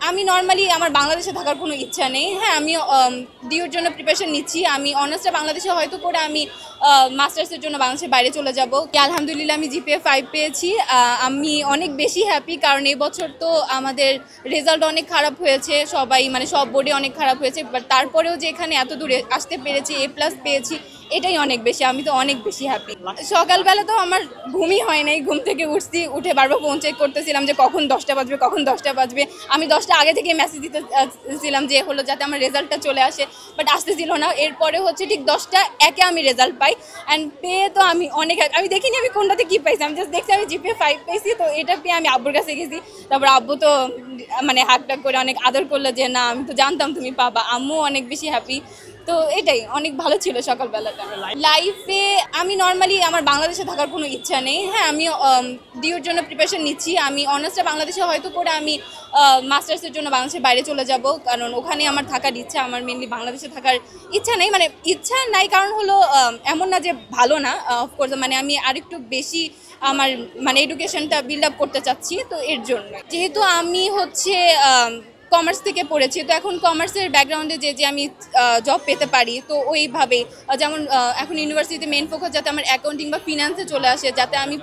আমি নর্মালি আমার বাংলাদেশে থাকার কোনো ইচ্ছা নেই। হ্যাঁ, আমি ডিউর জন্য প্রিপারেশন নিচ্ছি। আমি অনার্সটা বাংলাদেশে হয়তো করে আমি মাস্টার্সের জন্য বাংলাদেশের বাইরে চলে যাব। আলহামদুলিল্লাহ আমি জিপিএ 5 পেয়েছি। আমি অনেক বেশি হ্যাপি, কারণ এই বছর তো আমাদের রেজাল্ট অনেক খারাপ হয়েছে, সবাই মানে সব বোর্ডে অনেক খারাপ হয়েছে, বাট তারপরেও যে এখানে এত দূরে আসতে পেরেছি, A+ পেয়েছি, এটাই অনেক বেশি, আমি তো অনেক বেশি হ্যাপি। সকালবেলা তো আমার ঘুমই হয় নাই, ঘুম থেকে উঠে বারবার ফোন চেক করতেছিলাম যে কখন 10টা বাজবে, কখন 10টা বাজবে। আমি 10টা আগে থেকে মেসেজ দিতেছিলাম যে হলো যাতে আমার রেজাল্টটা চলে আসে, বাট আসতেছিল না। এরপরে হচ্ছে ঠিক 10টা 1-এ আমি রেজাল্ট পাই, অ্যান্ড পেয়ে তো আমি অনেক, আমি দেখিনি আমি কোনটাতে কী পাইছি, আমি জাস্ট দেখছি আমি জিপিএ 5 পেয়েছি। তো এটা পেয়ে আমি আব্বুর কাছে গেছি, তারপর আব্বু তো মানে হাকটাক করে অনেক আদর করলো যে না আমি তো জানতাম তুমি পাবা। আম্মু অনেক বেশি হ্যাপি। তো এটাই অনেক ভালো ছিল সকালবেলাটা। লাইফে আমি নর্মালি আমার বাংলাদেশে থাকার কোনো ইচ্ছা নেই। হ্যাঁ, আমি ডিউর জন্য প্রিপারেশন নিচ্ছি। আমি অনার্সটা বাংলাদেশে হয়তো করে আমি মাস্টার্সের জন্য বাংলাদেশের বাইরে চলে যাব, কারণ ওখানে আমার থাকার ইচ্ছা। আমার মেনলি বাংলাদেশে থাকার ইচ্ছা নেই, মানে ইচ্ছা নাই কারণ হলো এমন না যে ভালো না, অফকোর্স মানে আমি আরেকটু বেশি আমার মানে এডুকেশনটা বিল্ড আপ করতে চাচ্ছি। তো এর জন্য যেহেতু আমি হচ্ছে কমার্স থেকে পড়েছি, তো এখন কমার্সের ব্যাকগ্রাউন্ডে যে আমি জব পেতে পারি, তো ওইভাবে যেমন এখন ইউনিভার্সিটিতে মেন ফোকাস যাতে আমার অ্যাকাউন্টিং বা ফিনান্সে চলে আসে, যাতে আমি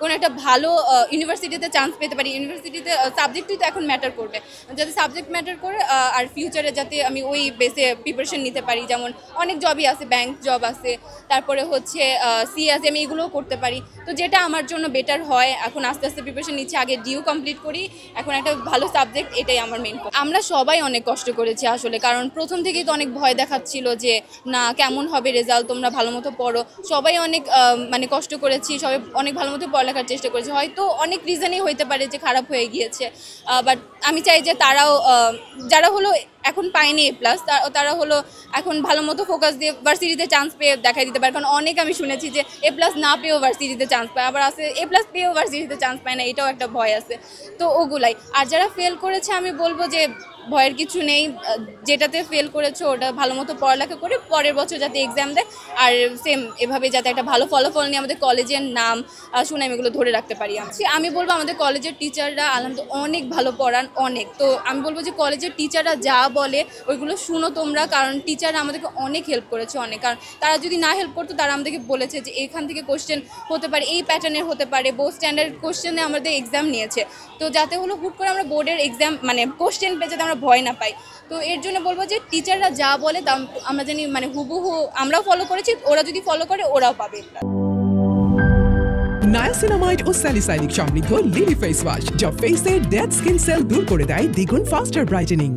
কোনো একটা ভালো ইউনিভার্সিটিতে চান্স পেতে পারি। ইউনিভার্সিটিতে সাবজেক্টই তো এখন ম্যাটার করবে, যাতে সাবজেক্ট ম্যাটার করে, আর ফিউচারে যাতে আমি ওই বেসে প্রিপারেশন নিতে পারি। যেমন অনেক জবই আছে, ব্যাংক জব আছে, তারপরে হচ্ছে সি আছে, আমি এগুলোও করতে পারি। তো যেটা আমার জন্য বেটার হয়, এখন আস্তে আস্তে প্রিপারেশন নিচ্ছি, আগে ডিউ কমপ্লিট করি, এখন একটা ভালো সাবজেক্ট, এটাই আমার মেন। আমরা সবাই অনেক কষ্ট করেছি আসলে, কারণ প্রথম থেকেই তো অনেক ভয় দেখাচ্ছিল যে না কেমন হবে রেজাল্ট, তোমরা ভালো মতো পড়ো। সবাই অনেক মানে কষ্ট করেছি, সবাই অনেক ভালো মতো পড়ালেখার চেষ্টা করেছে। হয়তো অনেক রিজনই হইতে পারে যে খারাপ হয়ে গিয়েছে, বাট আমি চাই যে তারাও যারা হলো এখন পায়নি A+, তারা হলো এখন ভালো মতো ফোকাস দিয়ে ভার্সিটিতে চান্স পেয়ে দেখাই দিতে পারে। কারণ অনেক আমি শুনেছি যে A+ না পেয়েও ভার্সিটিতে চান্স পায়, আবার আছে A+ পেয়েও ভার্সিটিতে চান্স পায় না, এটাও একটা ভয় আছে। তো ওগুলাই। আর যারা ফেল করেছে আমি বলবো যে ভয়ের কিছু নেই, যেটাতে ফেল করেছো ওটা ভালো মতো পড়ালেখা করে পরের বছর যাতে এক্সাম দেয়, আর সেম এভাবে যাতে একটা ভালো ফলাফল নিয়ে আমাদের কলেজের নাম সুনাম এগুলো ধরে রাখতে পারি। আমি বলবো আমাদের কলেজের টিচাররা আলহামদুলিল্লাহ অনেক ভালো পড়ান, অনেক। তো আমি বলবো যে কলেজের টিচাররা যা বলে ওইগুলো শুনো তোমরা, কারণ টিচাররা আমাদেরকে অনেক হেল্প করেছে, অনেক। কারণ তারা যদি না হেল্প করতো, তারা আমাদেরকে বলেছে যে এখান থেকে কোশ্চেন হতে পারে, এই প্যাটার্নের হতে পারে, বোর্ড স্ট্যান্ডার্ড কোশ্চেনে আমাদের এক্সাম নিয়েছে। তো যাতে হলো হুট করে আমরা বোর্ডের এক্সাম মানে কোশ্চেন পেয়ে যাতে আমরা ভয় না পাই। তো এর জন্য বলবো যে টিচাররা যা বলে তা আমরা জানি মানে হুবহু আমরাও ফলো করেছি, ওরা যদি ফলো করে ওরাও পাবে। নায়াসিনামাইড ও স্যালিসাইলিক সমৃদ্ধ লিলি ফেস ওয়াশ, যা ফেসের ডেড স্কিন সেল দূর করে দেয় দ্বিগুণ ফাস্টার ব্রাইটেনিং।